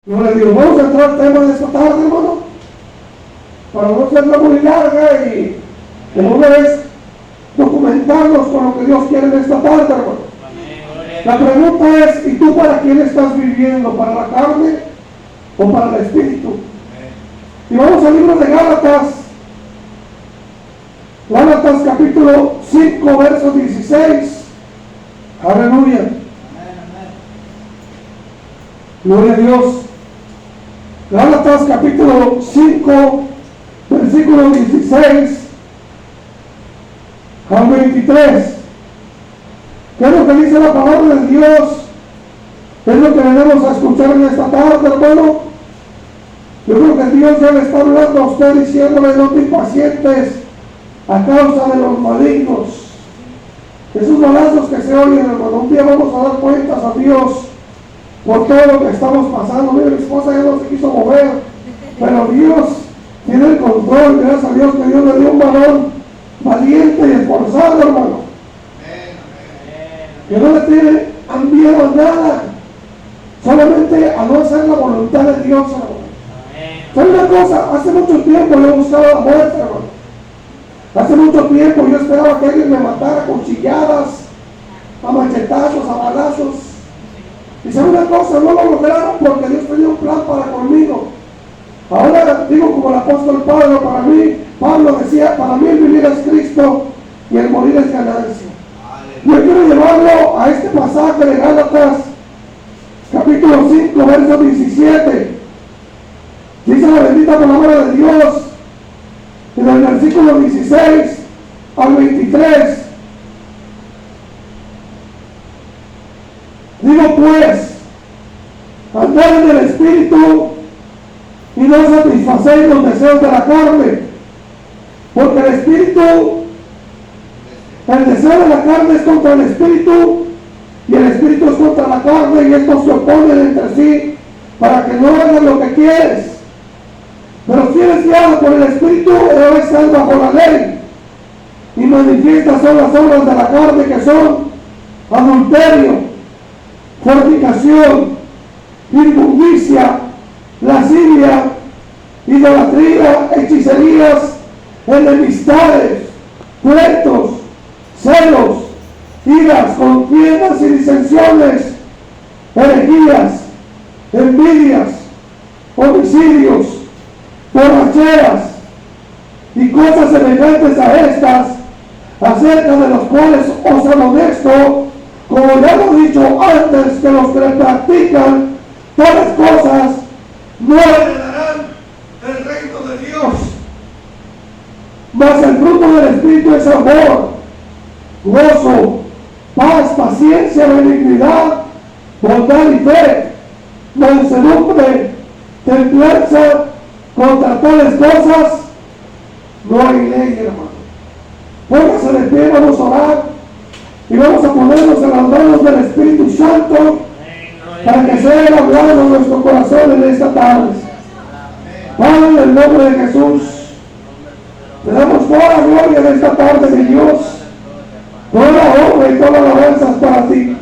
Gloria a Dios. Vamos a entrar al tema de esta tarde, hermano, para no hacerla muy larga y de una vez documentarnos con lo que Dios quiere en esta tarde, hermano. La pregunta es, ¿y tú para quién estás viviendo? ¿Para la carne o para el espíritu? Y vamos al libro de Gálatas. Gálatas capítulo 5, verso 16. Aleluya. Gloria a Dios. Gálatas capítulo 5, versículo 16 al 23. ¿Qué es lo que dice la palabra de Dios? Es lo que venimos a escuchar en esta tarde, hermano. Yo creo que Dios ya le está hablando a usted diciéndole: no te impacientes a causa de los malignos. Esos balazos que se oyen, hermano, un día vamos a dar cuentas a Dios por todo lo que estamos pasando. Mira, mi esposa ya no se quiso mover, pero Dios tiene el control. Gracias a Dios que Dios le dio un varón valiente y esforzado, hermano, que no le tiene miedo a nada, solamente a no hacer la voluntad de Dios, hermano. ¿Sabe una cosa? Hace mucho tiempo yo buscaba la muerte, hermano. Hace mucho tiempo yo esperaba que alguien me matara a cuchilladas, a machetazos, a balazos. Y sabe una cosa, no lo lograron porque Dios tenía un plan para conmigo. Ahora digo como el apóstol Pablo, Pablo decía: para mí el vivir es Cristo y el morir es ganancia. Yo quiero llevarlo a este pasaje de Gálatas, capítulo 5, verso 17. Dice la bendita palabra de Dios, en el versículo 16 al 23. Digo pues, andad en el Espíritu y no satisfacéis los deseos de la carne, porque el Espíritu, el deseo de la carne es contra el Espíritu y el Espíritu es contra la carne, y estos se oponen entre sí para que no hagas lo que quieres. Pero si eres guiado por el Espíritu, estás bajo la ley. Y manifiestas son las obras de la carne, que son adulterio, fornicación, inmundicia, lascivia, idolatría, hechicerías, enemistades, pleitos, celos, iras, contiendas y disensiones, herejías, envidias, homicidios, borracheras y cosas semejantes a estas, acerca de los cuales os amonesto, como ya lo he dicho antes, que los que practican tales cosas no heredarán el reino de Dios. Mas el fruto del Espíritu es amor, gozo, paz, paciencia, benignidad, bondad y fe, mansedumbre, templanza. Contra tales cosas no hay ley, hermano. Póngase de pie, vamos a orar y vamos a ponernos en las manos del Espíritu Santo para que sea hablado en nuestro corazón en esta tarde. Padre, en el nombre de Jesús, te damos toda la gloria de esta tarde, mi Dios. Toda la honra y toda la alabanza es para ti.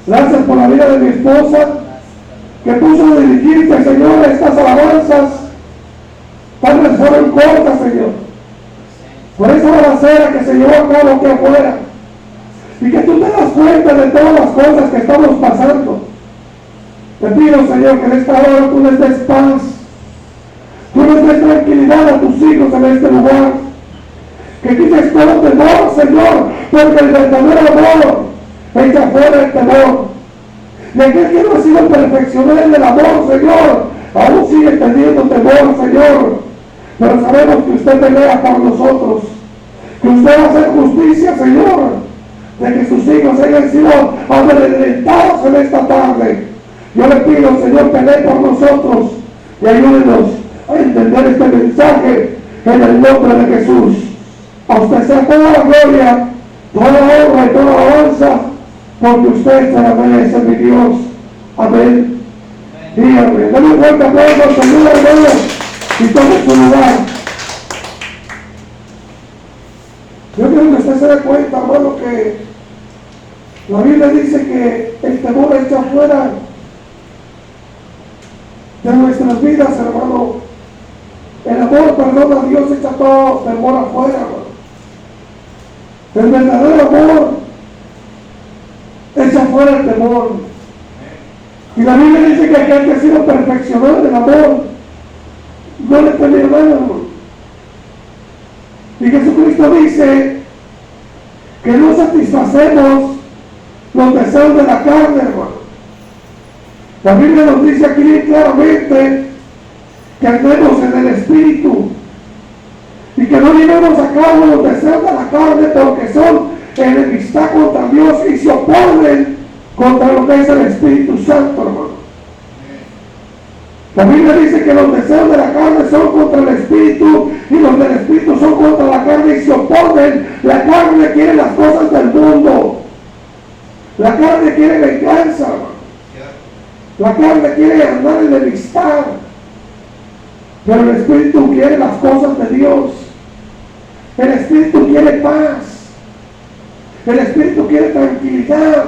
Gracias por la vida de mi esposa, que puso a dirigirte, Señor, a estas alabanzas. Padre, fueron cortas, Señor, por esa balacera que se llevó a cabo aquí afuera, y que tú te das cuenta de todas las cosas que estamos pasando. Te pido, Señor, que en esta hora tú les des paz, tú les des tranquilidad a tus hijos en este lugar, que quites todo temor, Señor, porque el verdadero amor echa fuera el temor. Y aquel que no ha sido perfeccionado en el amor, Señor, aún sigue teniendo temor, Señor. Pero sabemos que usted pelea por nosotros, que usted va a hacer justicia, Señor, de que sus hijos hayan sido amedrentados en esta tarde. Yo le pido, Señor, pelee por nosotros y ayúdenos a entender este mensaje en el nombre de Jesús. A usted sea toda la gloria, toda la honra y toda la alabanza, porque usted se la merece, mi Dios. Amén. Y amén. Dale un fuerte aplauso al Señor, hermano, y tome su lugar. Yo quiero que usted se dé cuenta, hermano, que la Biblia dice que el temor echa fuera de nuestras vidas, hermano. El amor, perdón, a Dios echa todo temor afuera, hermano. El verdadero amor echa fuera el temor. Y la Biblia dice que aquel que ha sido perfeccionado en el amor no le teme nada, hermano. Y Jesucristo dice que no satisfacemos los deseos de la carne, hermano. La Biblia nos dice aquí claramente que andemos en el Espíritu y que no llevemos a cabo los deseos de la carne, porque son enemistad contra Dios y se oponen contra lo que es el Espíritu Santo, hermano. La Biblia dice que los deseos de la carne son contra el Espíritu y los del Espíritu son contra la carne y se oponen. La carne quiere las cosas del mundo. La carne quiere venganza, hermano. La carne quiere andar en enemistad. Pero el Espíritu quiere las cosas de Dios. El Espíritu quiere paz. El Espíritu quiere tranquilidad.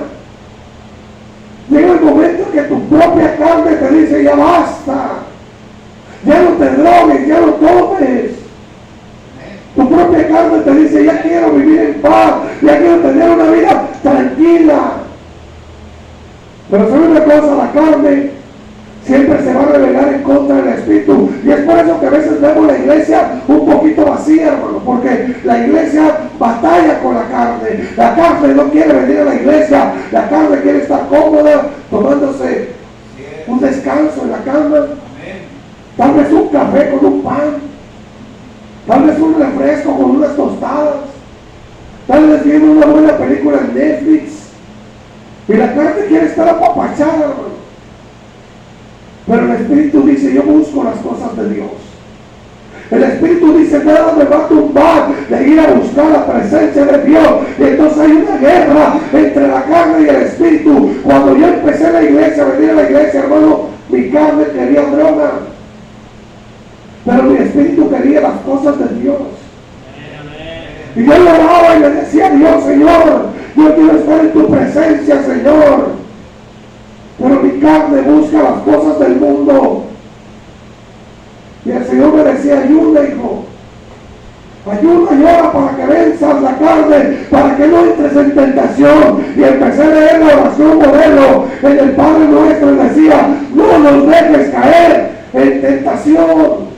Llega el momento que tu propia carne te dice: ya basta, ya no te drogues, ya no tomes. Tu propia carne te dice: ya quiero vivir en paz, ya quiero tener una vida tranquila. Pero ¿sabe una cosa? La carne siempre se va a rebelar en contra del Espíritu. Y es por eso que a veces vemos la iglesia un poquito vacía, hermano, porque la iglesia batalla con la carne. La carne no quiere venir a la iglesia. La carne quiere estar cómoda, tomándose un descanso en la cama. Tal vez un café con un pan. Tal vez un refresco con unas tostadas. Tal vez viendo una buena película en Netflix. Y la carne quiere estar apapachada, hermano. Pero el Espíritu dice: yo busco las cosas de Dios. El Espíritu dice: nada me va a tumbar de ir a buscar la presencia de Dios. Y entonces hay una guerra entre la carne y el Espíritu. Cuando yo empecé la iglesia, a venir a la iglesia, hermano, mi carne quería droga, pero mi Espíritu quería las cosas de Dios. Y yo oraba y le decía a Dios: Señor, yo quiero estar en tu presencia, Señor. Pero mi carne busca las cosas del mundo. Y el Señor me decía: ayuda, hijo. Ayuda y ora para que venzas la carne, para que no entres en tentación. Y empecé a leer la oración modelo en el Padre Nuestro y decía: no nos dejes caer en tentación.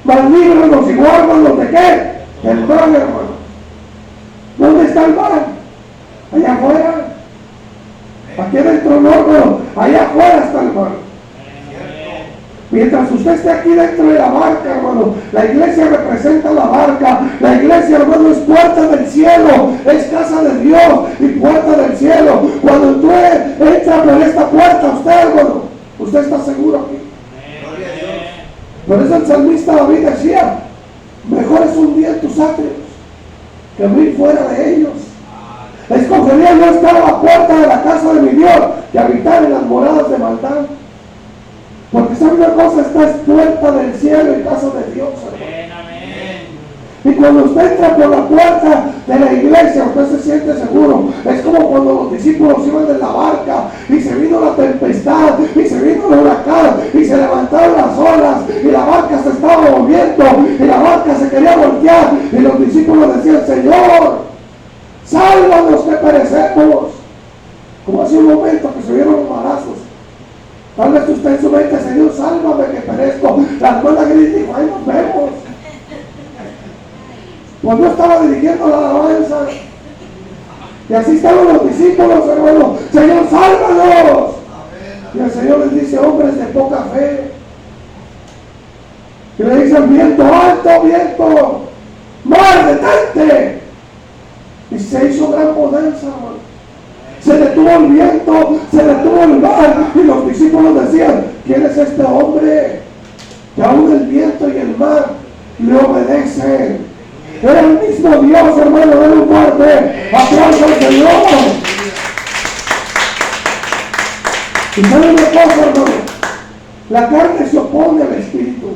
Mas líbranos y guárdanos de qué? Del mal, hermano. ¿Dónde está el mal? Allá afuera. Aquí adentro no, pero allá afuera está el mal. Mientras usted esté aquí dentro de la barca, hermano, la iglesia representa la barca. La iglesia, hermano, es puerta del cielo, es casa de Dios y puerta del cielo. Cuando usted entra por esta puerta, usted, hermano, usted está seguro aquí. Por eso el salmista David decía: mejor es un día en tus atrios que 1000 fuera de ellos. Escogería no estar a la puerta de la casa de mi Dios que habitar en las moradas de maldad. Porque sabe una cosa, esta es puerta del cielo y casa de Dios, hermano. Y cuando usted entra por la puerta de la iglesia, usted se siente seguro. Es como cuando los discípulos iban en la barca y se vino la tempestad y se vino el huracán y se levantaron las olas y la barca se estaba moviendo y la barca se quería voltear y los discípulos decían: Señor, sálvanos que perecemos. Como hace un momento que se vieron los balazos. Tal vez usted en su mente: Señor, sálvame que perezco. La hermana grita: ahí nos vemos. Pues no estaba dirigiendo la alabanza. Y así estaban los discípulos, hermano: Señor, sálvanos. Y el Señor les dice: hombres de poca fe. Y le dicen: viento alto, viento, mar, detente. Y se hizo gran bonanza, hermano. Se detuvo el viento, se detuvo el mar. Y los discípulos decían: ¿quién es este hombre que aún el viento y el mar le obedecen? Era el mismo Dios, hermano. Denle un fuerte aplauso al Señor. Y sabe una cosa, hermano, la carne se opone al Espíritu.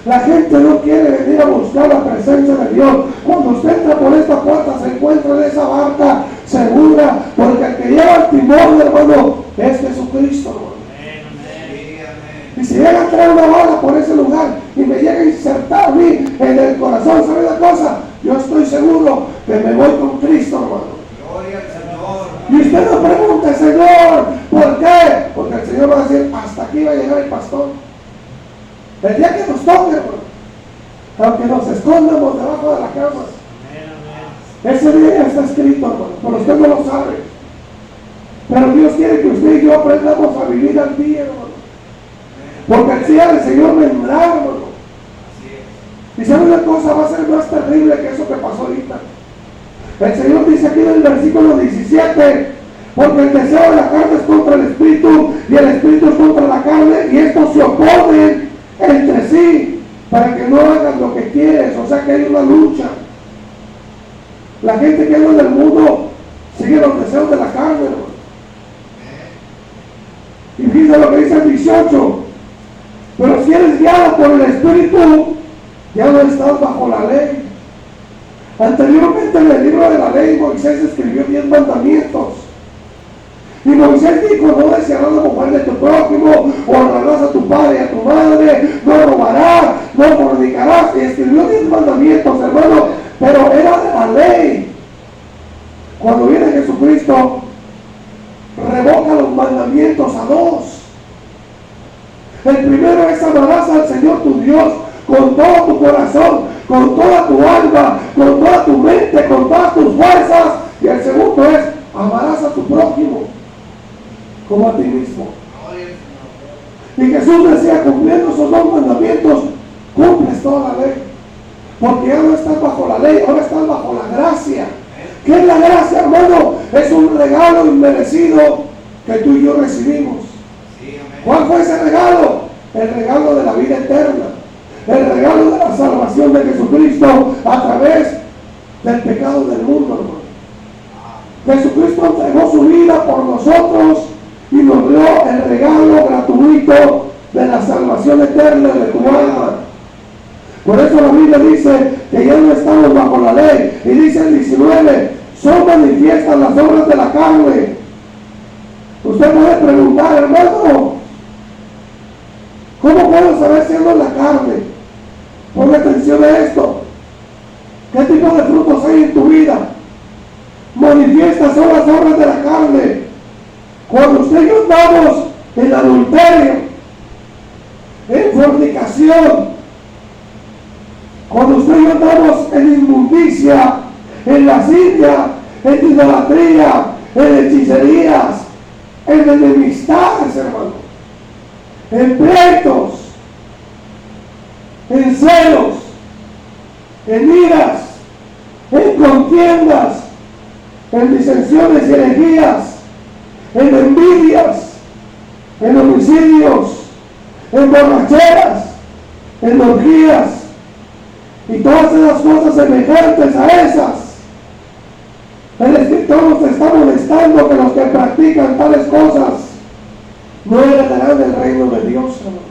La gente no quiere venir a buscar la presencia de Dios. Cuando usted entra por esta puerta, se encuentra en esa barca segura, porque el que lleva el timón, hermano, es Jesucristo, hermano. está a mí en el corazón, ¿sabe una cosa? Yo estoy seguro que me voy con Cristo, hermano. Gloria al Señor. Y usted no pregunte, Señor, ¿por qué? Porque el Señor va a decir, hasta aquí va a llegar el pastor. El día que nos toque, hermano, aunque nos escondamos debajo de la cama, ese día ya está escrito, hermano, pero usted no lo sabe. Pero Dios quiere que usted y yo aprendamos a vivir al día, hermano. Porque el día del Señor vendrá, hermano. Y sabe una cosa, va a ser más terrible que eso que pasó ahorita. El Señor dice aquí en el versículo 17, porque el deseo de la carne es contra el espíritu y el espíritu es contra la carne, y estos se oponen entre sí para que no hagan lo que quieres. O sea que hay una lucha. La gente que anda en el mundo sigue los deseos de la carne, hermano. Y fíjate lo que dice el 18, pero si eres guiado por el espíritu, ya no estás bajo la ley. Anteriormente en el libro de la ley Moisés escribió 10 mandamientos. Y Moisés dijo, no desearás la mujer de tu prójimo, honrarás a tu padre y a tu madre, no robarás, no fornicarás. Y escribió 10 mandamientos, hermano, pero era de la ley. Cuando viene Jesucristo, revoca los mandamientos a 2. El primero es amarás al Señor tu Dios con todo tu corazón, con toda tu alma, con toda tu mente, con todas tus fuerzas. Y el segundo es amarás a tu prójimo como a ti mismo. Y Jesús decía, cumpliendo esos 2 mandamientos, cumples toda la ley. Porque ya no estás bajo la ley, ahora estás bajo la gracia. ¿Qué es la gracia, hermano? Es un regalo inmerecido que tú y yo recibimos. ¿Cuál fue ese regalo? El regalo de la vida eterna. El regalo de la salvación de Jesucristo a través del pecado del mundo, hermano. Jesucristo entregó su vida por nosotros y nos dio el regalo gratuito de la salvación eterna de tu alma. Por eso la Biblia dice que ya no estamos bajo la ley. Y dice el 19, son manifiestas las obras de la carne. Usted puede preguntar, hermano, ¿cómo puedo saber si ando en la carne? Ponle atención a esto. ¿Qué tipo de frutos hay en tu vida? Manifiestas son las obras de la carne. Cuando usted y yo andamos en adulterio, en fornicación, cuando usted y yo andamos en inmundicia, en lascivia, en idolatría, en hechicerías, en enemistades, hermano, en pleitos, en celos, en iras, en contiendas, en disensiones y herejías, en envidias, en homicidios, en borracheras, en orgías y todas esas cosas semejantes a esas. El Escritor nos está molestando que los que practican tales cosas no heredarán el reino de Dios, hermano.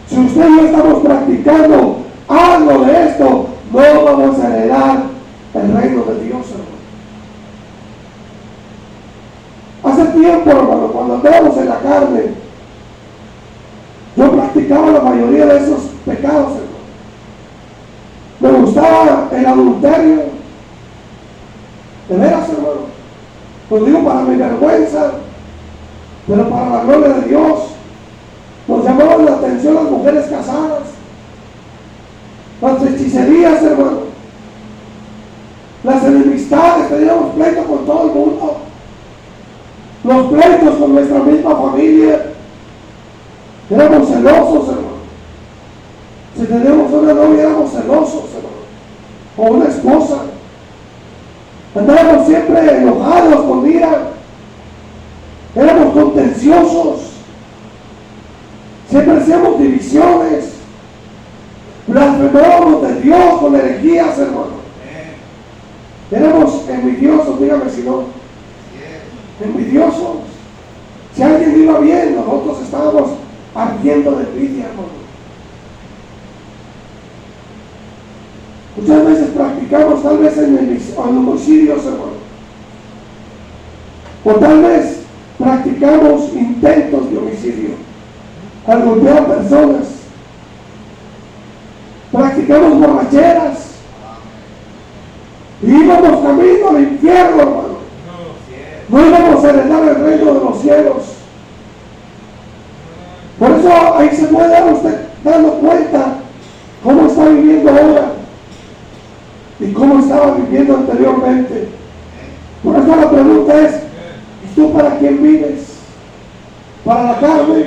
Si usted y yo estamos practicando algo de esto, no vamos a heredar el reino de Dios, hermano. Hace tiempo, hermano, cuando andábamos en la carne, yo practicaba la mayoría de esos pecados, hermano. Me gustaba el adulterio. De veras, hermano. Lo digo para mi vergüenza, pero para la gloria de Dios. Nos llamaban la atención las mujeres casadas, las hechicerías, hermano, las enemistades. Teníamos pleito con todo el mundo, los pleitos con nuestra misma familia. Éramos celosos, hermano. Si teníamos una novia, éramos celosos, hermano, o una esposa. Andábamos siempre enojados con ira, éramos contenciosos, siempre hacíamos divisiones, blasfemábamos de Dios con herejías, hermano. Éramos envidiosos, dígame si no, envidiosos. Si alguien iba bien, nosotros estábamos ardiendo de envidia, hermano. Muchas veces practicamos tal vez en homicidios, hermano. O tal vez practicamos intentos de homicidio al golpear a personas. practicamos borracheras y íbamos camino al infierno, hermano. No íbamos a heredar el reino de los cielos. Por eso ahí se puede dar usted dando cuenta cómo está viviendo ahora y cómo estaba viviendo anteriormente. Por eso la pregunta es, ¿y tú para quién vives? ¿Para la carne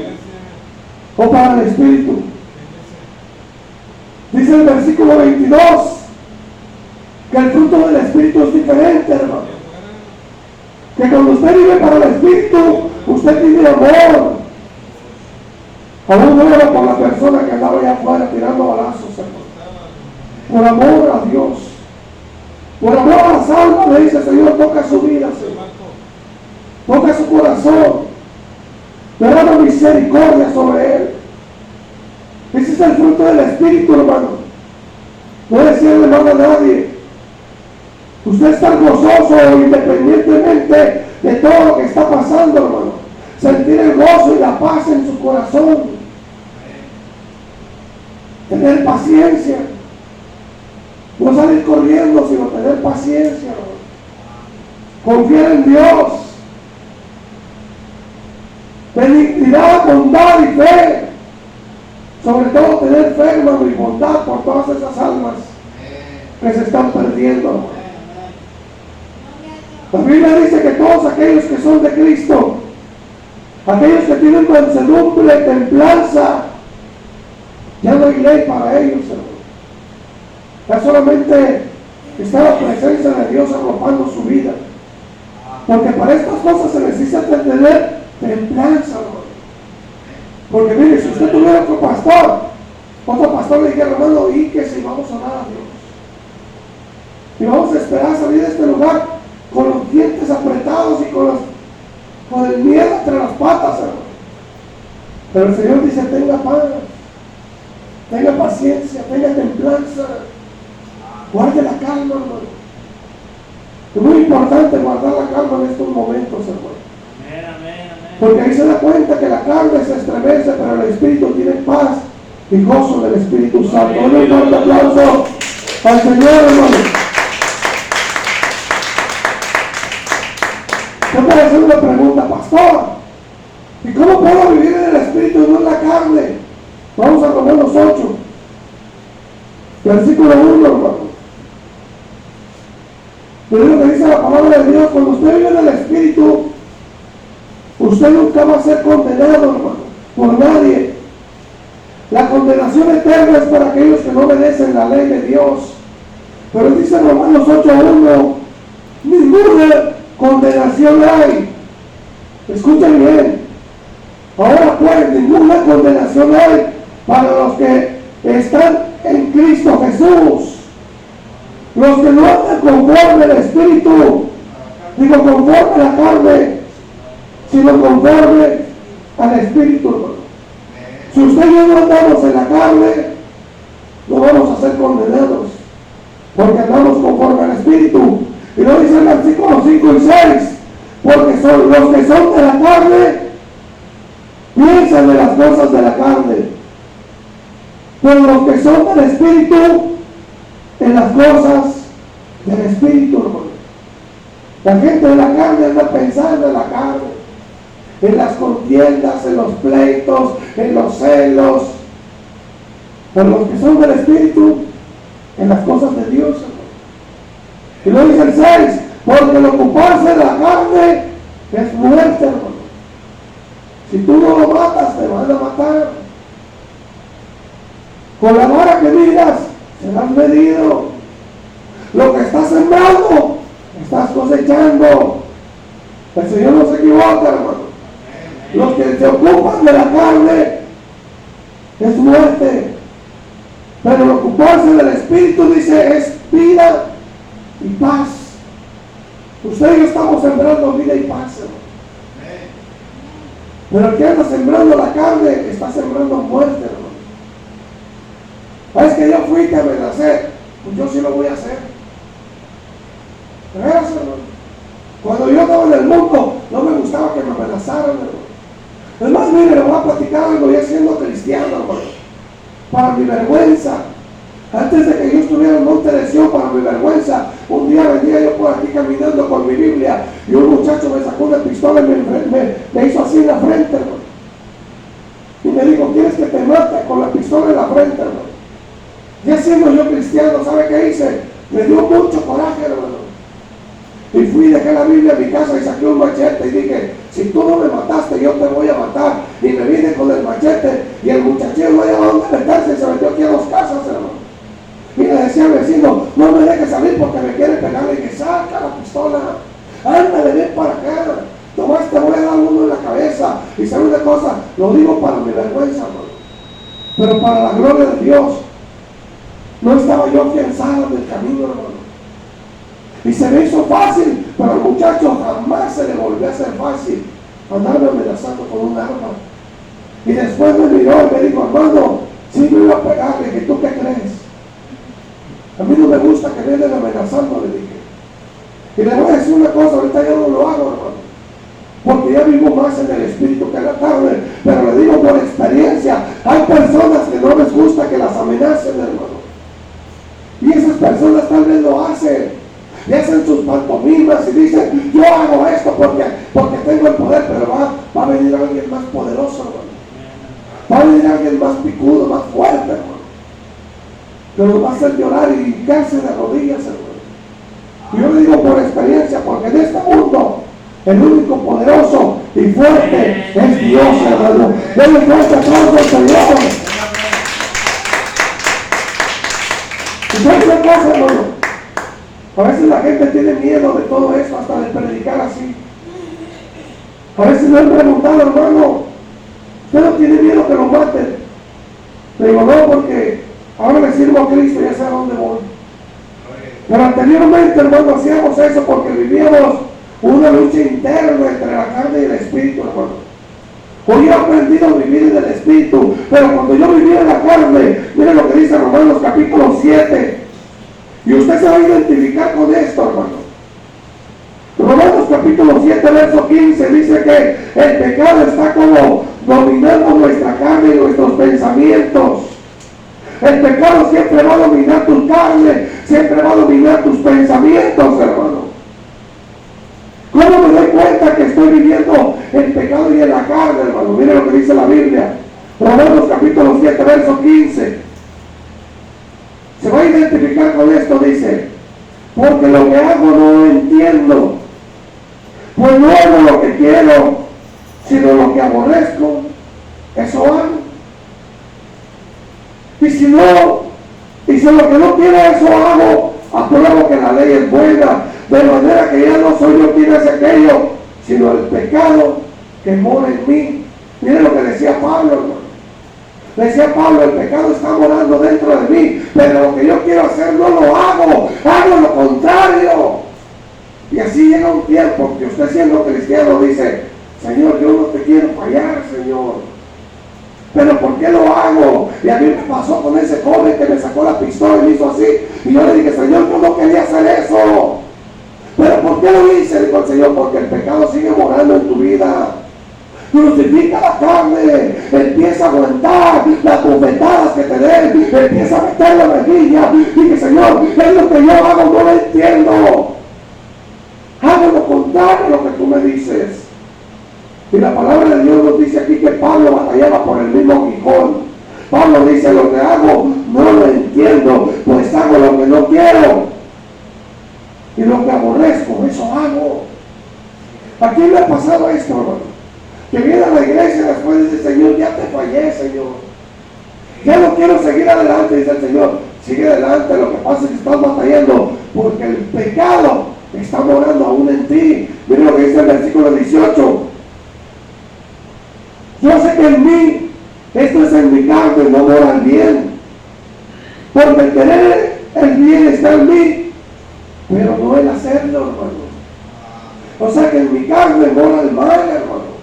o para el espíritu? Dice el versículo 22 que el fruto del espíritu es diferente, hermano. Que cuando usted vive para el espíritu, usted tiene amor. Aún ora por la persona que andaba allá afuera tirando balazos, hermano. Por amor a Dios. Por amor a las almas, le dice: Señor, toca su vida, Señor. Toca su corazón. Derrama misericordia sobre él. Ese es el fruto del espíritu, hermano. No decirle mal a nadie. Usted está gozoso independientemente de todo lo que está pasando, hermano. Sentir el gozo y la paz en su corazón. Tener paciencia. No salir corriendo, sino tener paciencia, hermano. Confiar en Dios. Benignidad, bondad y fe. Sobre todo tener fe, hermano, y bondad por todas esas almas que se están perdiendo, hermano. La Biblia dice que todos aquellos que son de Cristo, aquellos que tienen mansedumbre, templanza, ya no hay ley para ellos, hermano. Ya solamente está la presencia de Dios arropando su vida. Porque para estas cosas se necesita tener templanza, hermano. Porque mire, si usted tuviera otro pastor le dijera: hermano, y que si vamos a orar a Dios y vamos a esperar salir de este lugar con los dientes apretados y con el miedo entre las patas, hermano. Pero el Señor dice: tenga paz, tenga paciencia, tenga templanza, guarde la calma, hermano. Es muy importante guardar la calma en estos momentos, hermano. Porque ahí se da cuenta que la carne se estremece, pero el espíritu tiene paz y gozo del Espíritu Santo. Un fuerte aplauso al Señor, hermano. Yo puedo hacer una pregunta: pastor, ¿y cómo puedo vivir en el espíritu y no en la carne? Vamos a Romanos 8, versículo 1, hermano. Pero lo que dice la palabra de Dios: cuando usted vive en el espíritu, usted nunca va a ser condenado, hermano, por nadie. La condenación eterna es para aquellos que no obedecen la ley de Dios. Pero dice Romanos 8:1, ninguna condenación hay. Escuchen bien. Ahora pues, ninguna condenación hay para los que están en Cristo Jesús. Los que no andan conforme al Espíritu, digo conforme a la carne, sino conforme al Espíritu, hermano. Si usted y yo no andamos en la carne, no vamos a ser condenados, porque andamos conforme al Espíritu. Y lo dice el versículo 5 y 6, porque son los que son de la carne, piensan en las cosas de la carne, pero los que son del Espíritu, en las cosas del Espíritu, hermano. La gente de la carne anda pensando en la carne, en las contiendas, en los pleitos, en los celos. Pero los que son del Espíritu, en las cosas de Dios, hermano. Y lo dice el 6, porque el ocuparse de la carne es muerte, hermano. Si tú no lo matas, te van a matar. Con la vara que miras, serás medido. Lo que estás sembrando, estás cosechando. El Señor no se equivoca, hermano. Los que se ocupan de la carne es muerte, pero el ocuparse del Espíritu, dice, es vida y paz. Usted y yo estamos sembrando vida y paz, hermano. Pero el que anda sembrando la carne está sembrando muerte, hermano. Es que yo fui que amenacé, pues yo sí lo voy a hacer. Gracias, hermano. Cuando yo estaba en el mundo, no me gustaba que me amenazaran, hermano. Es más, mire, le voy a platicar algo ya siendo cristiano, hermano. Para mi vergüenza. Antes de que yo estuviera en Monte de Sion, para mi vergüenza, un día venía yo por aquí caminando con mi Biblia y un muchacho me sacó una pistola y me hizo así en la frente, hermano. Y me dijo, ¿quieres que te mate? Con la pistola en la frente, hermano. Ya siendo yo cristiano, ¿sabe qué hice? Me dio mucho coraje, hermano. Y fui y dejé la Biblia en mi casa y saqué un machete y dije, si tú no me mataste, yo te voy a matar. Y me vine con el machete y el muchachillo no había dónde meterse y se metió aquí a 2 casas, hermano. Y le decía al vecino, no me dejes salir porque me quiere pegar. Le dije, saca la pistola, ándale, ven para acá. Tomás, te voy a dar uno en la cabeza. Y sabe una cosa, lo digo para mi vergüenza, hermano, pero para la gloria de Dios. No estaba yo afianzado en el camino, hermano. Y se me hizo fácil, pero al muchacho jamás se le volvió a hacer fácil andarme amenazando con un arma. Y después me miró y me dijo, hermano, sí me iba a pegar. Le dije, ¿tú qué crees? A mí no me gusta que me anden amenazando, le dije. Y le voy a decir una cosa, ahorita ya no lo hago, hermano, porque ya vivo más en el espíritu que en la carne. Pero le digo por experiencia, hay personas que no les gusta que las amenacen, hermano. Y esas personas tal vez lo hacen. Y hacen sus pantomimas y dicen, yo hago esto porque tengo el poder, pero va a venir alguien más poderoso, hermano. Va a venir alguien más picudo, más fuerte, hermano, que nos va a hacer llorar y hincarse de rodillas, hermano. Y yo le digo por experiencia, porque en este mundo el único poderoso y fuerte es Dios, hermano. Denle fuerte aplauso al Señor. Y sabe una cosa, hermano, a veces la gente tiene miedo de todo eso, hasta de predicar así. A veces me han preguntado, hermano, ¿usted no tiene miedo que lo maten? Le digo, no, porque ahora le sirvo a Cristo, ya sé a dónde voy. Pero anteriormente, hermano, hacíamos eso porque vivíamos una lucha interna entre la carne y el espíritu, hermano. Hoy he aprendido a vivir en el espíritu, pero cuando yo vivía en la carne, miren lo que dice Romanos capítulo 7. Y usted se va a identificar con esto, hermano. Romanos capítulo 7, verso 15, dice que el pecado está como dominando nuestra carne y nuestros pensamientos. El pecado siempre va a dominar tu carne, siempre va a dominar tus pensamientos, hermano. ¿Cómo me doy cuenta que estoy viviendo el pecado y en la carne, hermano? Mire lo que dice la Biblia. Romanos capítulo 7, verso 15. Se va a identificar con esto, dice, porque lo que hago no lo entiendo, pues no hago lo que quiero, sino lo que aborrezco, eso hago. Y si lo que no quiero, eso hago, apruebo que la ley es buena, de manera que ya no soy yo quien hace aquello, sino el pecado que mora en mí. Miren lo que decía Pablo, hermano. Decía Pablo, el pecado está morando dentro de mí, pero lo que yo quiero hacer no lo hago lo contrario. Y así llega un tiempo que usted, siendo cristiano, dice, Señor, yo no te quiero fallar, Señor, pero ¿por qué lo hago? Y a mí me pasó con ese joven que me sacó la pistola y me hizo así, y yo le dije, Señor, yo no quería hacer eso, pero ¿por qué lo hice? Dijo el Señor, porque el pecado sigue morando en tu vida. Crucifica la carne, empieza a aguantar las bofetadas que te den, empieza a meter la mejilla. Dije, Señor, es lo que yo hago, no lo entiendo. Hago lo contrario a lo que tú me dices. Y la palabra de Dios nos dice aquí que Pablo batallaba por el mismo aguijón. Pablo dice, lo que hago no lo entiendo, pues hago lo que no quiero. Y lo que aborrezco, eso hago. ¿A quién le ha pasado esto, hermano? Que viene a la iglesia y después dice, Señor, ya te fallé, Señor. Ya no quiero seguir adelante, dice el Señor. Sigue adelante, lo que pasa es que estás batallando porque el pecado está morando aún en ti. Mira lo que dice el versículo 18. Yo sé que en mí, esto es en mi carne, no mora el bien. Porque el querer el bien está en mí, pero no el hacerlo, hermano. O sea que en mi carne mora el mal, hermano.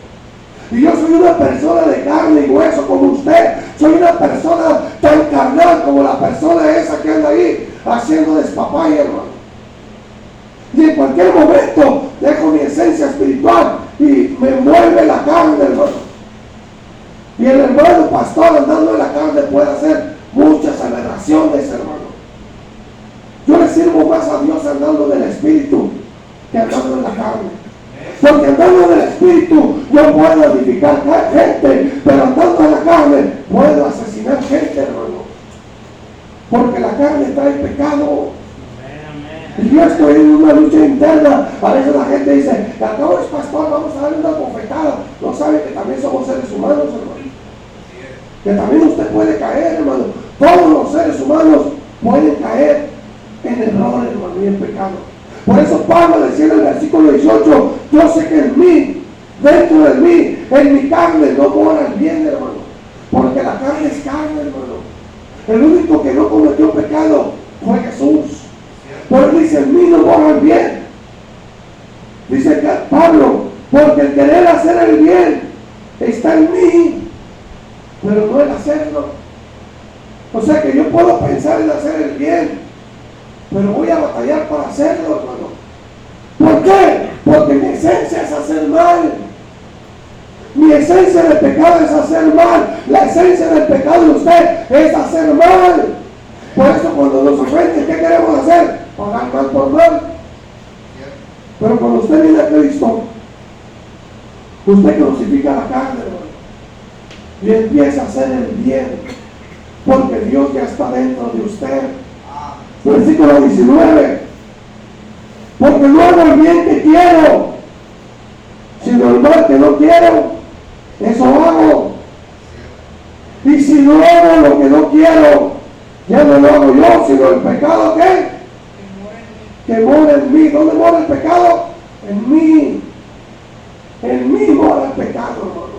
Y yo soy una persona de carne y hueso como usted. Soy una persona tan carnal como la persona esa que anda ahí haciendo despapaya, hermano. Y en cualquier momento dejo mi esencia espiritual y me mueve la carne, hermano. Y el hermano pastor andando en la carne puede hacer muchas aberraciones. ocasiones, hermano. Yo le sirvo más a Dios andando del Espíritu que andando en la carne. Porque andando del Espíritu yo puedo edificar gente, pero andando en la carne puedo asesinar gente, hermano. Porque la carne trae pecado. Y yo estoy en una lucha interna. A veces la gente dice, acabo es pastor, vamos a darle una bofetada. No sabe que también somos seres humanos, hermano. Que también usted puede caer, hermano. Todos los seres humanos pueden caer en error, hermano, y en pecado. Por eso Pablo decía en el versículo 18, yo sé que en mí, dentro de mí, en mi carne no mora el bien, hermano. Porque la carne es carne, hermano. El único que no cometió pecado fue Jesús. Por eso dice, en mí no mora el bien. Dice que Pablo, porque el querer hacer el bien está en mí, pero no el hacerlo. O sea que yo puedo pensar en hacer el bien, pero voy a batallar para hacerlo, hermano. ¿Por qué? Porque mi esencia es hacer mal. Mi esencia del pecado es hacer mal. La esencia del pecado de usted es hacer mal. Por eso cuando nos ofenden, ¿qué queremos hacer? Pagar mal por mal. Pero cuando usted viene a Cristo, usted crucifica la carne, hermano, y empieza a hacer el bien, porque Dios ya está dentro de usted. Versículo 19, porque no hago el bien que quiero, sino el mal que no quiero, eso hago. Y si no hago lo que no quiero, ya no lo hago yo, sino el pecado que mora en mí. ¿Dónde mora el pecado? En mí. En mí mora el pecado, hermano.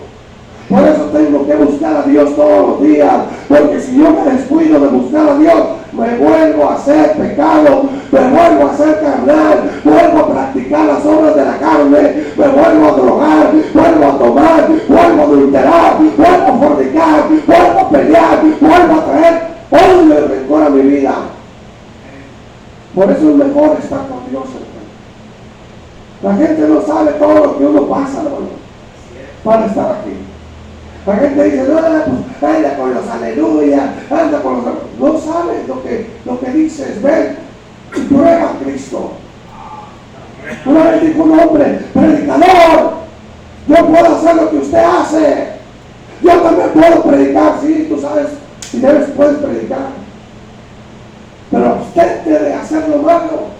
Por eso tengo que buscar a Dios todos los días, porque si yo me descuido de buscar a Dios, me vuelvo a hacer pecado, me vuelvo a hacer carnal, vuelvo a practicar las obras de la carne, me vuelvo a drogar, vuelvo a tomar, vuelvo a adulterar, vuelvo a fornicar, vuelvo a pelear, vuelvo a traer odio y rencor a mi vida. Por eso es mejor estar con Dios, hermano. La gente no sabe todo lo que uno pasa, hermano, para estar aquí. La gente dice, no, pues anda con los aleluya, anda con los... No sabes lo que dices, ven y prueba a Cristo. Una vez dijo un hombre, predicador, yo puedo hacer lo que usted hace. Yo también puedo predicar, sí, tú sabes, si puedes predicar. Pero abstente de hacer lo malo.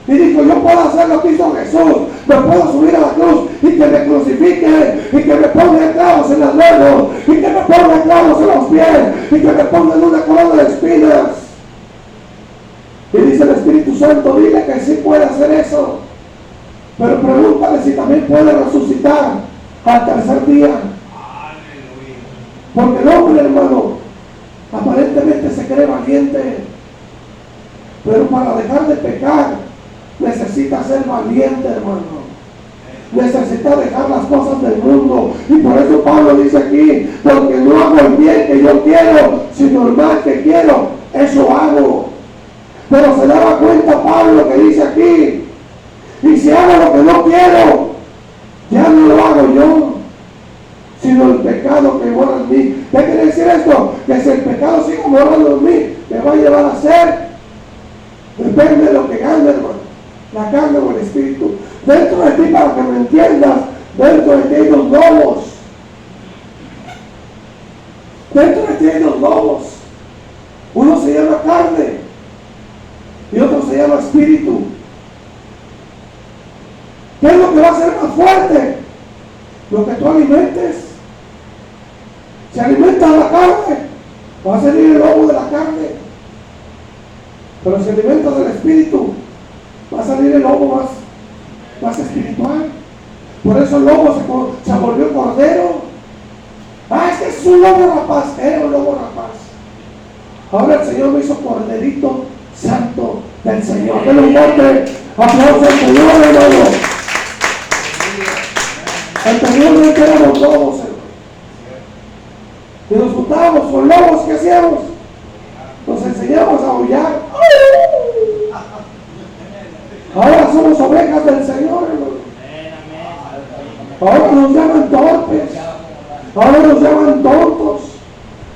Y dijo, yo puedo hacer lo que hizo Jesús, me puedo subir a la cruz y que me crucifiquen, y que me pongan clavos en las manos, y que me pongan clavos en los pies, y que me pongan una corona de espinas. Y dice el Espíritu Santo, dile que sí puede hacer eso, pero pregúntale si también puede resucitar al tercer día. Porque el hombre, hermano, aparentemente se cree valiente, pero para dejar de pecar necesita ser valiente, hermano. Necesita dejar las cosas del mundo. Y por eso Pablo dice aquí, porque no hago el bien que yo quiero, sino el mal que quiero, eso hago. Pero se daba cuenta Pablo que dice aquí, y si hago lo que no quiero, ya no lo hago yo, sino el pecado que mora en mí. ¿Qué quiere decir esto? Que si el pecado sigue morando en mí, me va a llevar a ser, depende de lo que gane, hermano, la carne o el espíritu. Dentro de ti, para que me entiendas, dentro de ti hay dos lobos. Dentro de ti hay dos lobos. Uno se llama carne y otro se llama espíritu. ¿Qué es lo que va a ser más fuerte? Lo que tú alimentes. Si alimentas la carne, va a salir el lobo de la carne. Pero si alimentas el espíritu, va a salir el lobo más espiritual. Por eso el lobo se volvió cordero. Ah, es que es un lobo rapaz. Era un lobo rapaz. Ahora el Señor me hizo corderito santo del Señor. Denle un fuerte aplauso al Señor, hermano. Anteriormente éramos lobos, hermano. Y nos juntábamos con lobos, ¿qué hacíamos? Nos enseñamos a aullar. Ahora somos ovejas del Señor, hermano. Ahora nos llaman torpes. Ahora nos llaman tontos.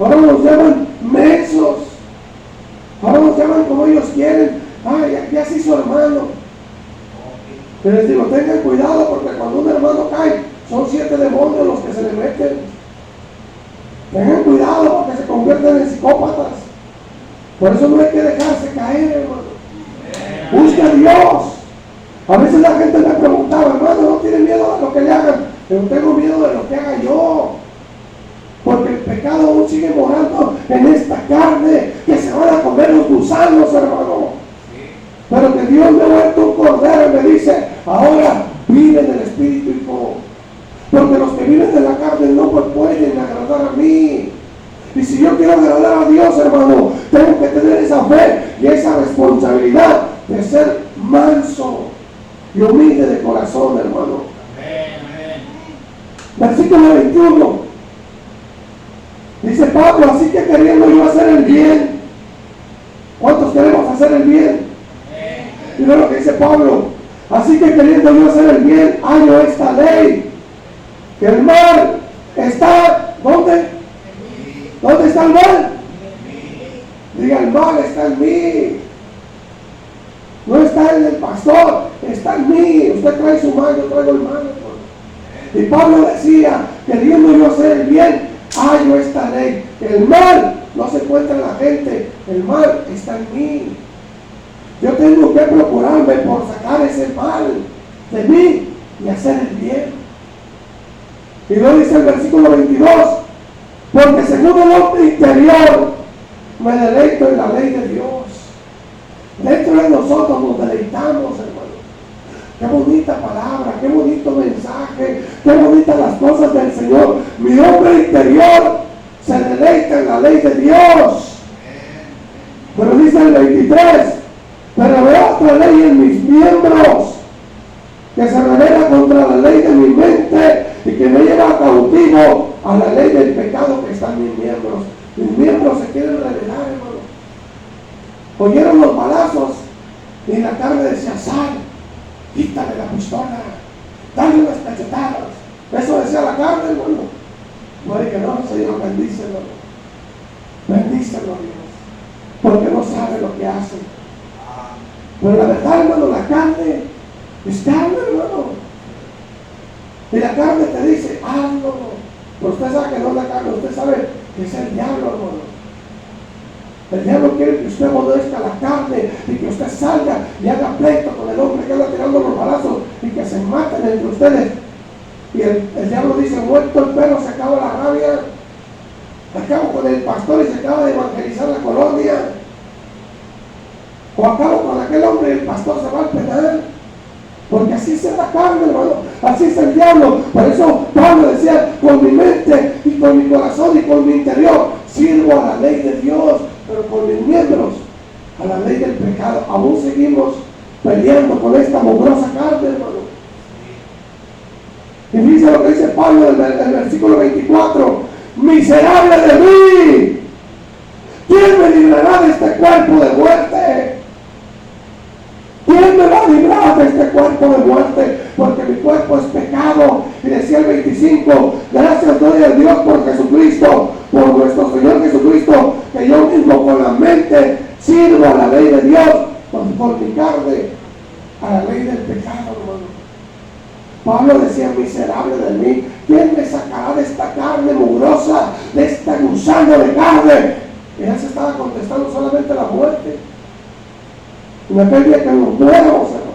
Ahora nos llaman Y les digo, tengan cuidado porque cuando un hermano cae, son 7 demonios los que se le meten. Tengan cuidado porque se convierten en psicópatas. Por eso no hay que dejarse caer, hermano. Busque a Dios. A veces la gente me preguntaba, hermano, ¿no tiene miedo a lo que le hagan? Pero tengo miedo de lo que haga yo. Porque el pecado aún sigue morando en esta carne, que se van a comer los gusanos, hermano. Pero que Dios me ha vuelto un cordero y me dice, ahora vive en el Espíritu, hijo. Porque los que viven de la carne no pueden agradar a mí. Y si yo quiero agradar a Dios, hermano, tengo que tener esa fe y esa responsabilidad de ser manso y humilde de corazón, hermano. Versículo 21. Dice Pablo, así que queriendo yo hacer el bien. ¿Cuántos queremos hacer el bien? Y no lo que dice Pablo. Así que queriendo yo hacer el bien, hallo esta ley. Que el mal está, ¿dónde? ¿Dónde está el mal? Diga, el mal está en mí. No está en el pastor, está en mí. Usted trae su mal, yo traigo el mal. Y Pablo decía, queriendo yo hacer el bien, hallo esta ley. El mal no se encuentra en la gente, el mal está en mí. Yo tengo que procurarme por sacar ese mal de mí y hacer el bien. Y luego dice el versículo 22, porque según el hombre interior me deleito en la ley de Dios. Dentro de nosotros nos deleitamos, hermano. Qué bonita palabra, qué bonito mensaje, qué bonitas las cosas del Señor. Mi hombre interior se deleita en la ley de Dios. Pero dice el 23, pero veo otra ley en mis miembros que se revela contra la ley de mi mente y que me lleva cautivo a la ley del pecado que está en mis miembros. Mis miembros se quieren revelar, hermano. Oyeron los balazos y la carne decía, sal, quítale la pistola, dale unas cachetadas. Eso decía la carne, hermano. No dije, no, Señor, bendícelo. Bendícelo, Dios. Porque no sabe lo que hace. Pero la verdad, hermano, la carne es carne, hermano. Y la carne te dice, hazlo. Pero usted sabe que no es la carne, usted sabe que es el diablo, hermano. El diablo quiere que usted aborrezca la carne y que usted salga y haga pleito con el hombre que anda tirando los balazos y que se maten entre ustedes. Y el diablo dice, muerto el perro, se acaba la rabia. Acabo con el pastor y se acaba de evangelizar la colonia. O acabo con aquel hombre y el pastor se va al penal. Porque así es la carne, hermano. Así es el diablo. Por eso Pablo decía, con mi mente y con mi corazón y con mi interior sirvo a la ley de Dios, pero con mis miembros a la ley del pecado. Aún seguimos peleando con esta mugrosa carne, hermano. Y dice lo que dice Pablo en el versículo 24, miserable de mí, ¿quién me librará de este cuerpo de muerte? ¿Quién me va a librar de este cuerpo de muerte? Porque mi cuerpo es pecado. Y decía el 25, gracias doy a Dios por Jesucristo, por nuestro Señor Jesucristo, que yo mismo con la mente sirvo a la ley de Dios, por mi carne a la ley del pecado, hermano. Pablo decía, miserable de mí, ¿quién me sacará de esta carne mugrosa, de este gusano de carne? Y él se estaba contestando solamente la muerte. En aquel día que nos muéramos, hermano,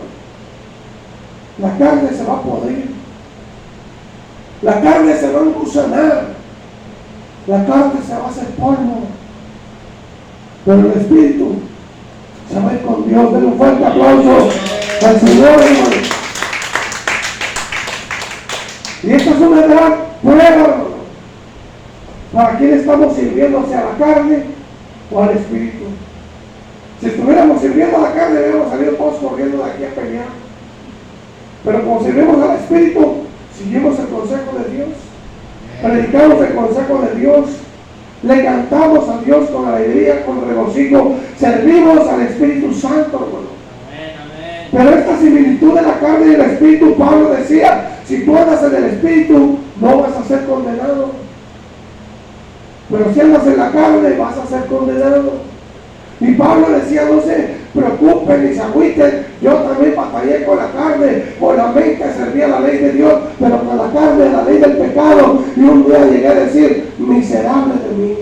la carne se va a podrir, la carne se va a engusanar, la carne se va a hacer polvo, pero el espíritu se va a ir con Dios. Den un fuerte aplauso al Señor, hermano. Y esta es una gran prueba, hermano, para quién estamos sirviendo, hacia la carne o al espíritu. Si estuviéramos sirviendo a la carne, hubiéramos salido todos corriendo de aquí a pelear. Pero como servimos al Espíritu, seguimos el consejo de Dios, predicamos el consejo de Dios, le cantamos a Dios con alegría, con regocijo, servimos al Espíritu Santo, hermano. Pero esta similitud de la carne y el Espíritu, Pablo decía, si tú andas en el Espíritu, no vas a ser condenado. Pero si andas en la carne, vas a ser condenado. Y Pablo decía, no sé preocupen ni se agüiten. Yo también batallé con la carne, con la mente servía la ley de Dios, pero con la carne la ley del pecado. Y un día llegué a decir, miserable de mí.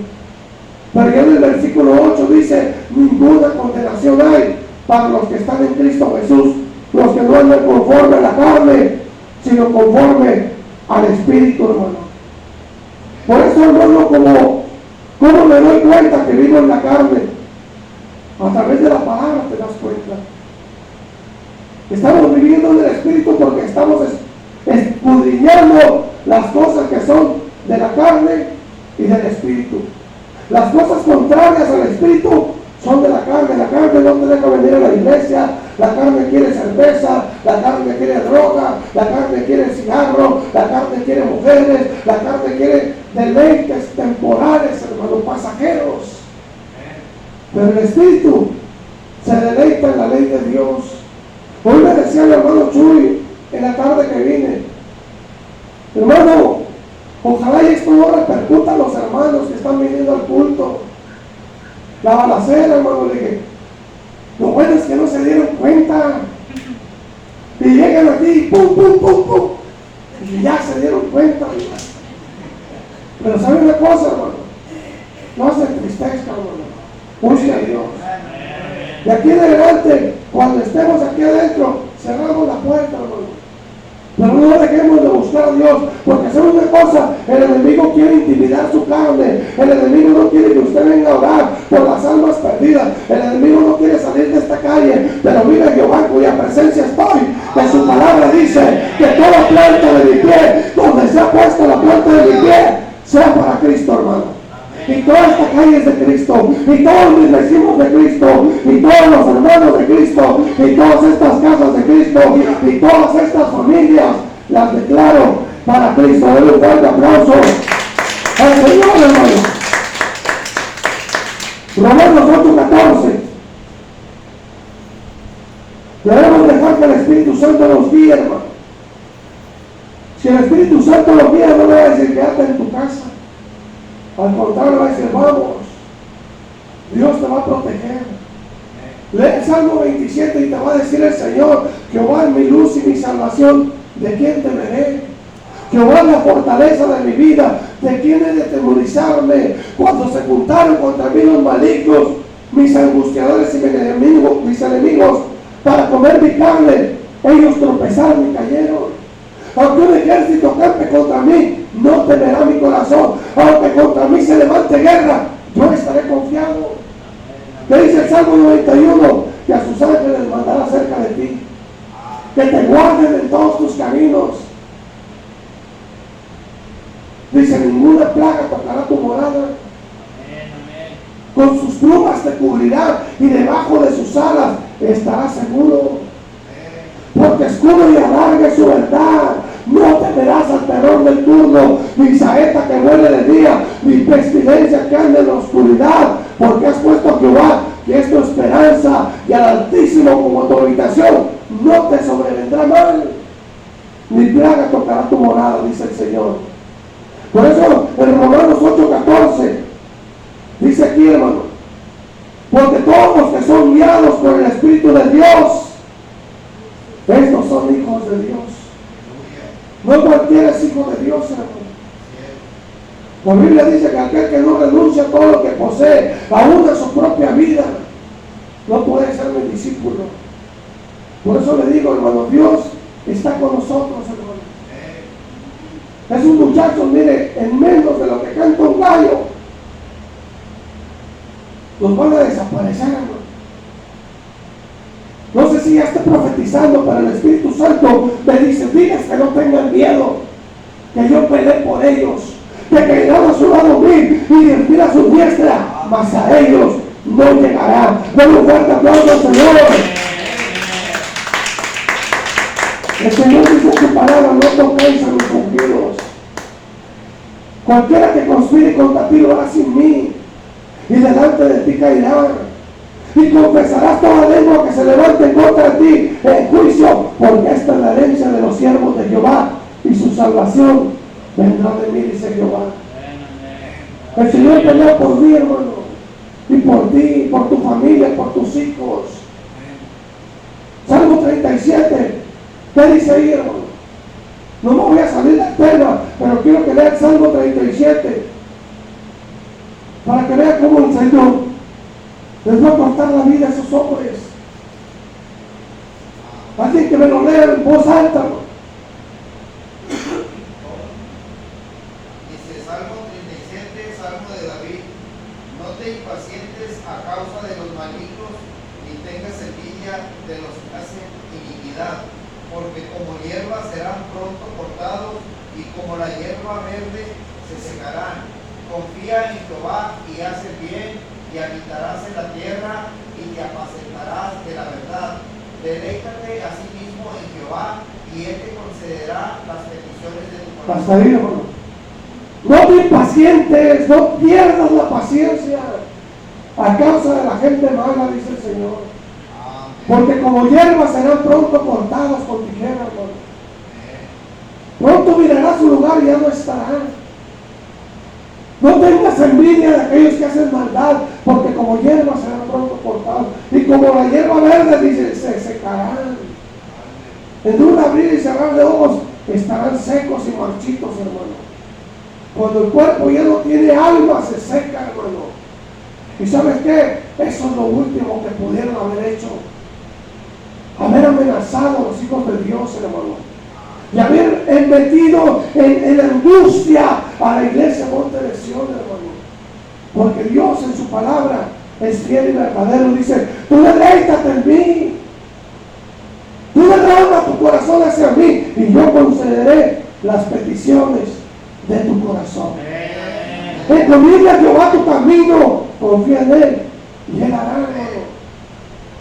Pero ya en el versículo 8 dice, ninguna condenación hay para los que están en Cristo Jesús, los que no andan conforme a la carne, sino conforme al Espíritu, hermano. Por eso, hermano, ¿cómo me doy cuenta que vivo en la carne? A través de la palabra te das cuenta. Estamos viviendo en el Espíritu porque estamos escudriñando las cosas que son de la carne y del Espíritu. Las cosas contrarias al Espíritu son de la carne. La carne no te deja venir a la iglesia, la carne quiere cerveza, la carne quiere droga, la carne quiere cigarro, la carne quiere mujeres, la carne quiere deleites temporales, hermano, pasajeros. Pero el Espíritu se deleita en la ley de Dios. Hoy me decía el hermano Chuy en la tarde que vine, hermano, ojalá y esto no repercuta a los hermanos que están viniendo al culto. La balacera, hermano, le dije, lo bueno es que no se dieron cuenta. Y llegan aquí, pum, pum, pum, pum, y ya se dieron cuenta. Pero ¿saben una cosa, hermano? No se entristezcan, hermano. Busque a Dios. De aquí en adelante, cuando estemos aquí adentro, cerramos la puerta, hermano. Pero no dejemos de buscar a Dios, porque ¿saben una cosa? El enemigo quiere intimidar su carne. El enemigo no quiere que usted venga a orar por las almas perdidas. El enemigo no quiere salir de esta calle, pero vive Jehová, cuya presencia estoy. Que su palabra dice que toda planta de mi pie, donde se ha puesto la planta de mi pie, sea para Cristo, hermano. Y toda esta calle es de Cristo, y todos mis vecinos de Cristo, y todos los hermanos de Cristo, y todas estas casas de Cristo, y todas estas familias, las declaro para Cristo. Denle un fuerte aplauso al Señor, hermano. Romanos 8:14. Debemos dejar que el Espíritu Santo nos guíe, hermano. Si el Espíritu Santo nos guía, no le va a decir quédate en tu casa. Al contrario, va a decir, vamos, Dios te va a proteger. Lee el Salmo 27 y te va a decir el Señor, Jehová es mi luz y mi salvación, ¿de quién temeré? Jehová es la fortaleza de mi vida, ¿de quién he de temorizarme? Cuando se juntaron contra mí los malignos, mis angustiadores y mis enemigos, para comer mi carne, ellos tropezaron y cayeron. Aunque un ejército campe contra mí, no temerá mi corazón. Aunque contra mí se levante guerra, yo estaré confiado. ¿Qué dice el Salmo 91? Que a sus ángeles mandará cerca de ti, que te guarden en todos tus caminos. Dice, ninguna plaga tocará tu morada. Con sus plumas te cubrirá y debajo de sus alas estarás seguro. Porque escudo y alargue su verdad. No temerás al terror del turno, ni saeta que vuele de día, ni pestilencia que ande en la oscuridad. Porque has puesto a Jehová, que es tu esperanza, y al Altísimo como tu habitación. No te sobrevendrá mal, ni plaga tocará tu morada, dice el Señor. Por eso en Romanos 8:14 dice aquí, hermano, porque todos los que son guiados por el Espíritu de Dios, estos son hijos de Dios. No cualquiera es hijo de Dios, hermano. La Biblia dice que aquel que no renuncia a todo lo que posee, aún a su propia vida, no puede ser mi discípulo. Por eso le digo, hermano, Dios está con nosotros, hermano. Es un muchacho, mire, en menos de lo que canta un gallo, los van a desaparecer, hermano. No sé si ya esté profetizando, pero el Espíritu Santo me dice, diles que no tengan miedo, que yo peleé por ellos, que caerán a su lado mil y dirigirá su diestra, mas a ellos no llegará. Denle un fuerte aplauso al Señor. El Señor dice en su palabra, no toquéis a mis ungidos. Cualquiera que conspire contra ti lo hará sin mí, y delante de ti caerá. Y confesarás toda lengua que se levante en contra de ti en juicio, porque esta es la herencia de los siervos de Jehová, y su salvación vendrá de mí, dice Jehová. El Señor pelea por mí, hermano, y por ti, por tu familia, por tus hijos. 37. ¿Qué dice ahí, hermano? No me voy a salir del tema, pero quiero que lea el Salmo 37 para que vean cómo el Señor les va a cortar la vida a esos hombres. Alguien que me lo lea en voz alta, ¿no? Dice Salmo 37, Salmo de David: no te impacientes a causa de los malignos, ni tengas envidia de los que hacen iniquidad, porque como hierba serán pronto cortados, y como la hierba verde se secarán. Confía en Jehová y haz el bien, y habitarás en la tierra, y te apacentarás de la verdad. Deleítate a sí mismo en Jehová, y Él te concederá las peticiones de tu corazón. Hasta ahí, hermano. No te impacientes, no pierdas la paciencia a causa de la gente mala, dice el Señor. Porque como hierbas serán pronto cortados con tijera, hermano. Pronto mirará su lugar y ya no estará. No tengas envidia de aquellos que hacen maldad, porque como hierbas serán pronto cortados. Y como la hierba verde, dice, se secarán. En un abrir y cerrar de ojos estarán secos y marchitos, hermano. Cuando el cuerpo ya no tiene alma, se seca, hermano. ¿Y sabes qué? Eso es lo último que pudieron haber hecho. Haber amenazado a los hijos de Dios, hermano. Y haber metido en angustia a la iglesia Monte de Sion, hermano. Porque Dios en su palabra es fiel y verdadero. Dice, tú deleítate en mí. Tú derrama tu corazón hacia mí y yo concederé las peticiones de tu corazón. Encomienda a Jehová tu camino, confía en Él y Él hará, hermano.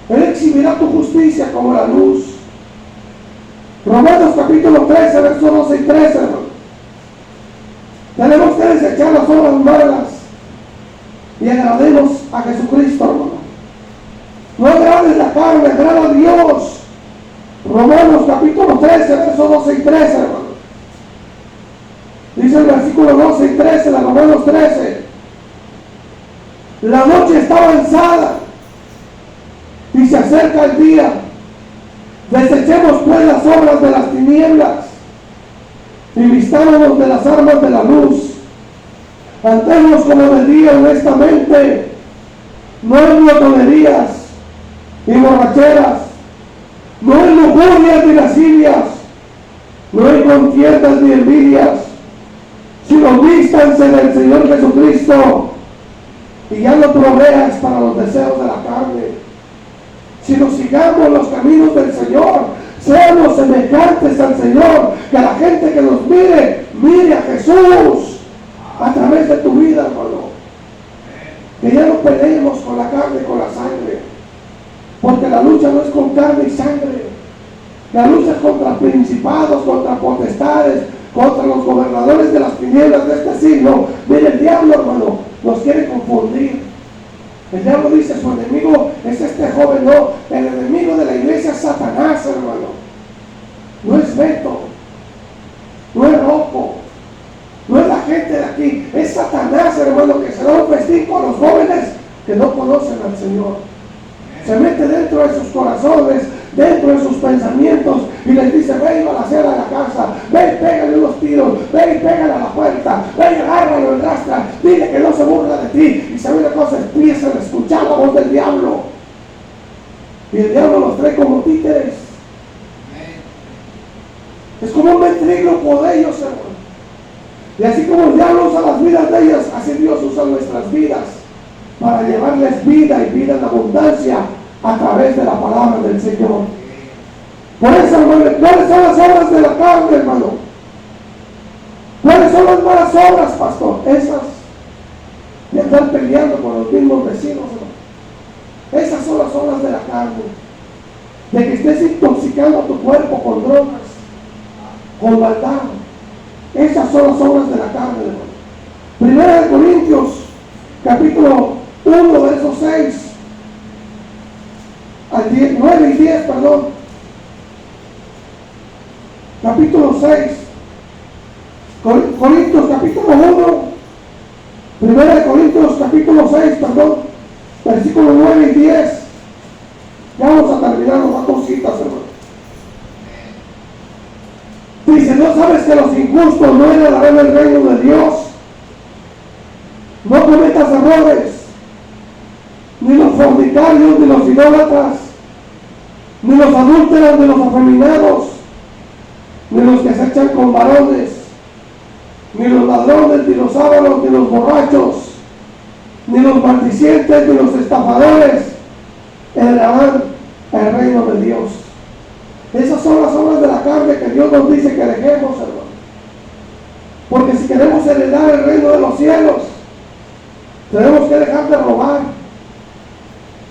Él exhibirá tu justicia como la luz. Romanos capítulo 13, versos 12 y 13, hermano. Tenemos que desechar las obras malas y agrademos a Jesucristo, hermano. No agrades la carne, agrada a Dios. Romanos capítulo 13, versos 12 y 13, hermano. Dice el versículo 12 y 13 de Romanos 13: la noche está avanzada y se acerca el día. Desechemos pues las obras de las tinieblas y vistámonos de las armas de la luz. Andemos como de día honestamente, no en glotonerías y borracheras, no en lujurias ni lascivias, no en contiendas ni envidias, sino vístanse del Señor Jesucristo y ya no proveas para los deseos de la carne, sino sigamos los caminos del Señor, seamos semejantes al Señor, que la gente que nos mire, mire a Jesús a través de tu vida, hermano. Que ya no peleemos con la carne y con la sangre, porque la lucha no es con carne y sangre, la lucha es contra principados, contra potestades, contra los gobernadores de las tinieblas de este siglo. Mire, el diablo, hermano, nos quiere confundir. El diablo dice, su enemigo es este joven. No, el enemigo de la iglesia es Satanás, hermano. No es Beto, no es Rocco, no es la gente de aquí, es Satanás, hermano, que se da un festín con los jóvenes que no conocen al Señor. Se mete dentro de sus corazones, dentro de sus pensamientos, y les dice, ve y balacera a la casa, ve y pégale unos tiros, ve y pégale a la puerta, ve y agárralo en rastra, dile que no se burla de ti. Y sabe una cosa, empiezan a escuchar la voz del diablo, y el diablo los trae como títeres. Es como un ventrílocuo de ellos, hermano. Y así como el diablo usa las vidas de ellas, así Dios usa nuestras vidas para llevarles vida y vida en abundancia a través de la palabra del Señor. Por eso, hermano, ¿cuáles son las obras de la carne, hermano? ¿Cuáles son las malas obras, pastor? Esas de andar peleando con los mismos vecinos, hermano. Esas son las obras de la carne. De que estés intoxicando a tu cuerpo con drogas, con maldad. Esas son las obras de la carne, hermano. Primera de Corintios, capítulo 1, versos 6 al 10, 9 y 10, perdón. Capítulo 6. Corintios, capítulo 1. Primera de Corintios, capítulo 6, perdón. Versículo 9 y 10. Ya vamos a terminar, nos da cositas, hermano. no sabes que los injustos no heredarán el reino de Dios. No cometas errores, ni los fornicarios, ni los idólatras, ni los adúlteros, ni los afeminados, ni los que se echan con varones, ni los ladrones, ni los ávaros, ni los borrachos, ni los maldicientes, ni los estafadores heredarán el reino de Dios. Esas son las obras de la carne que Dios nos dice que dejemos, hermano. Porque si queremos heredar el reino de los cielos, tenemos que dejar de robar,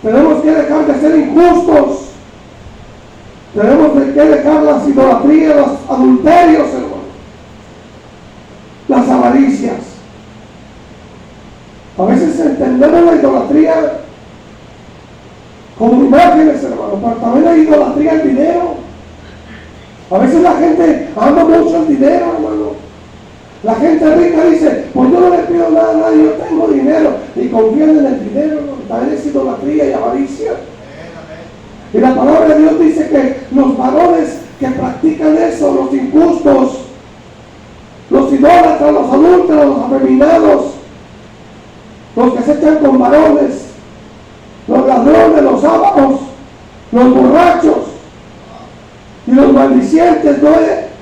tenemos que dejar de ser injustos, tenemos que dejar las idolatrías, los adulterios, hermano, las avaricias. A veces entendemos la idolatría como imágenes, hermano, pero también hay idolatría al dinero. A veces la gente ama mucho el dinero, hermano. La gente rica dice, pues yo no le pido nada a nadie, yo tengo dinero, y confían en el dinero, hermano. También es idolatría y avaricia. Y la palabra de Dios dice que los varones que practican eso, los injustos, los idólatras, los adúlteros, los afeminados, los que se echan con varones, los ladrones, los ávaros, los borrachos y los maldicientes no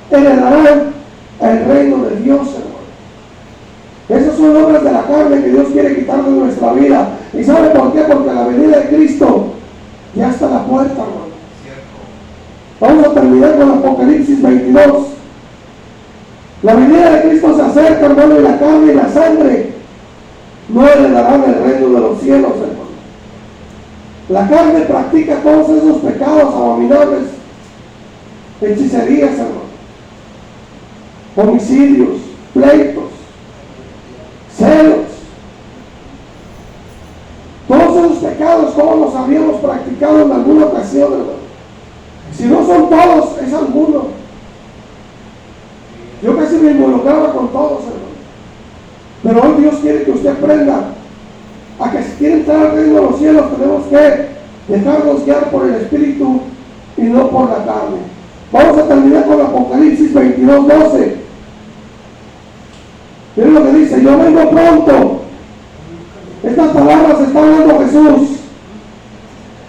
heredarán el reino de Dios, hermano. Esas son obras de la carne que Dios quiere quitar de nuestra vida. ¿Y sabe por qué? Porque la venida de Cristo ya está a la puerta, hermano. Vamos a terminar con Apocalipsis 22. La venida de Cristo se acerca, hermano, y la carne y la sangre no heredarán el reino de los cielos, hermano. La carne practica todos esos pecados abominables, hechicerías, hermano, homicidios, pleitos, celos. Todos esos pecados, todos los habíamos practicado en alguna ocasión, hermano. Si no son todos, es alguno. Yo casi me involucraba con todos, hermano. Pero hoy Dios quiere que usted aprenda a que si quiere entrar al reino de los cielos, tenemos que dejarnos guiar por el Espíritu y no por la carne. Vamos a terminar con Apocalipsis 22:12. Miren lo que dice: yo vengo pronto. Estas palabras está hablando Jesús.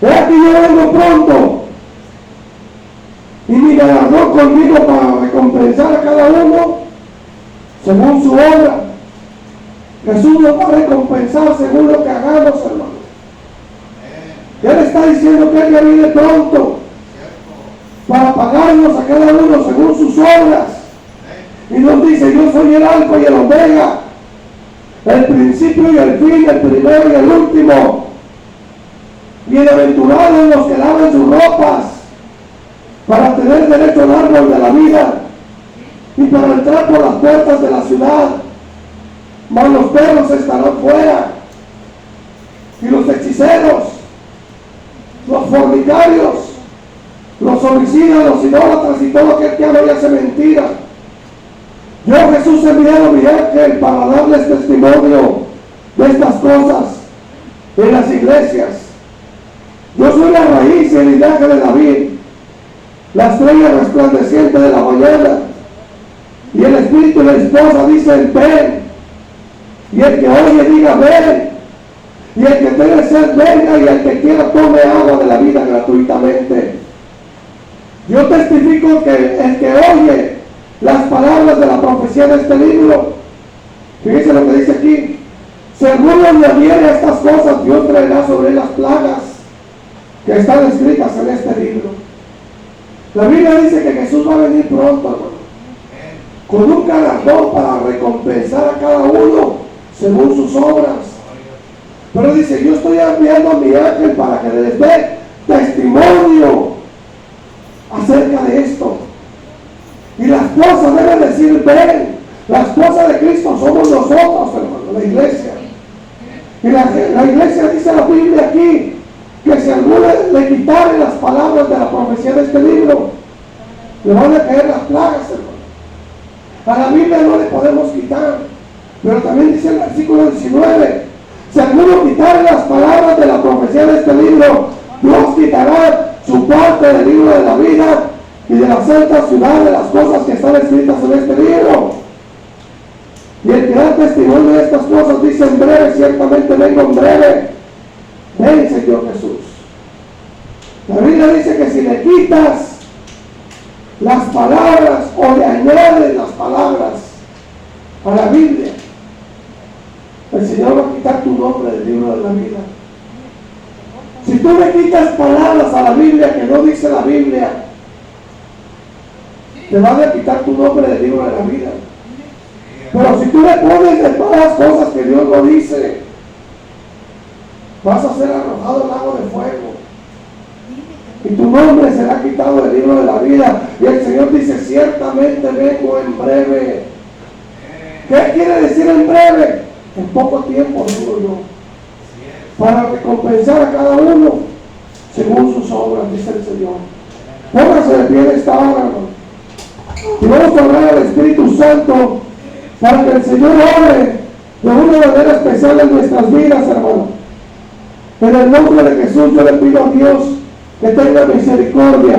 He aquí, yo vengo pronto, y mi galardón conmigo para recompensar a cada uno según su obra. Jesús nos va a recompensar según lo que hagamos, hermano. Él está diciendo que Él ya viene pronto para pagarnos a cada uno según sus obras. Y nos dice: yo soy el Alfa y el Omega, el principio y el fin, el primero y el último. Bienaventurados los que lavan sus ropas para tener derecho al árbol de la vida y para entrar por las puertas de la ciudad. Mas los perros estarán fuera, y los hechiceros, los fornicarios, los homicidas, los idólatras y todo aquel que ama y hace mentira. Yo, Jesús, he enviado a mi ángel para darles testimonio de estas cosas en las iglesias. Yo soy la raíz y el linaje de David, la estrella resplandeciente de la mañana. Y el espíritu de la esposa dice: ven. Y el que oye diga: ven. Y el que tenga sed venga, y el que quiera tome agua de la vida gratuitamente. Yo testifico que el que oye las palabras de la profecía de este libro, fíjense lo que dice aquí: si alguno le adhiere a estas cosas, Dios traerá sobre él las plagas que están escritas en este libro. La Biblia dice que Jesús va a venir pronto, hermano, con un galardón para recompensar a cada uno según sus obras. Pero dice: yo estoy enviando a mi ángel para que les dé testimonio acerca de esto. Y la esposa debe decir: ven. La esposa de Cristo somos nosotros, hermano, la iglesia. Y la iglesia, dice la Biblia aquí, que si alguno le quitare las palabras de la profecía de este libro, le van a caer las plagas, hermano. A la Biblia no le podemos quitar. Pero también dice el versículo 19: si alguno quitare las palabras de la profecía de este libro, Dios quitará su parte del libro de la vida y de la santa ciudad, de las cosas que están escritas en este libro. Y el que da testimonio de estas cosas dice: en breve, ciertamente vengo en breve. Ven, Señor Jesús. La Biblia dice que si le quitas las palabras o le añades las palabras a la Biblia, el Señor va a quitar tu nombre del libro de la vida. Si tú le quitas palabras a la Biblia que no dice la Biblia, te van a quitar tu nombre del libro de la vida. Pero si tú le pones de todas las cosas que Dios no dice, vas a ser arrojado al lago de fuego. Y tu nombre será quitado del libro de la vida. Y el Señor dice: ciertamente vengo en breve. ¿Qué quiere decir en breve? En poco tiempo, digo yo, para recompensar a cada uno según sus obras, dice el Señor. Póngase de pie en esta hora, hermano, y vamos a hablar al Espíritu Santo para que el Señor obre de una manera especial en nuestras vidas, hermano. En el nombre de Jesús yo le pido a Dios que tenga misericordia